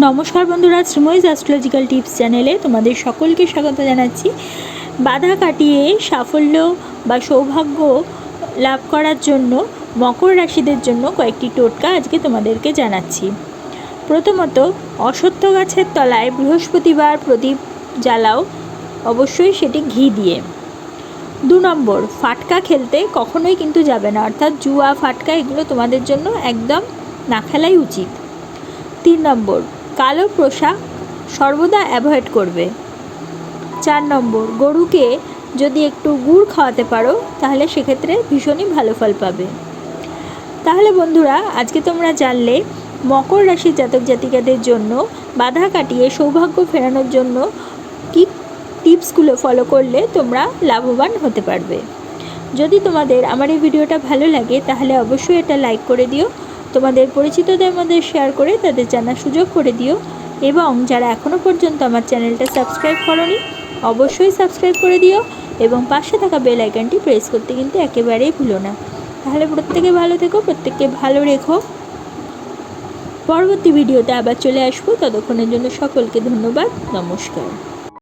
নমস্কার বন্ধুরা, শ্রীময়ীজ astrological tips চ্যানেলে তোমাদের সকলকে স্বাগত জানাচ্ছি। বাধা কাটিয়ে সাফল্য বা সৌভাগ্য লাভ করার জন্য মকর রাশিদের জন্য কয়েকটি টোটকা আজকে তোমাদেরকে জানাচ্ছি। প্রথমত, অশ্বত্থ গাছের তলায় বৃহস্পতিবার প্রদীপ জ্বালাও, অবশ্যই সেটি ঘি দিয়ে। 2 নম্বর, ফাটকা খেলতে কখনোই কিন্তু যাবে না, অর্থাৎ জুয়া ফাটকা এগুলো তোমাদের জন্য একদম না খেলাই উচিত। 3 নম্বর, কালো পোশাক সর্বদা অ্যাভয়েড করবে। 4 নম্বর, গরুকে যদি একটু গুড় খাওয়াতে পারো তাহলে সেক্ষেত্রে ভীষণই ভালো ফল পাবে। তাহলে বন্ধুরা, আজকে তোমরা জানলে মকর রাশির জাতক জাতিকাদের জন্য বাধা কাটিয়ে সৌভাগ্য ফেরানোর জন্য কী টিপসগুলো ফলো করলে তোমরা লাভবান হতে পারবে। যদি তোমাদের আমার এই ভিডিওটা ভালো লাগে তাহলে অবশ্যই এটা লাইক করে দিও, তোমাদের পরিচিতদের মধ্যে শেয়ার করে তাদের জানার সুযোগ করে দিও, এবং যারা এখনও পর্যন্ত আমার চ্যানেলটা সাবস্ক্রাইব করোনি অবশ্যই সাবস্ক্রাইব করে দিও, এবং পাশে থাকা বেল আইকনটি প্রেস করতে কিন্তু একেবারেই ভুলো না। তাহলে প্রত্যেকে ভালো থেকো, প্রত্যেককে ভালো রেখো। পরবর্তী ভিডিওতে আবার চলে আসবো, ততক্ষণের জন্য সকলকে ধন্যবাদ, নমস্কার।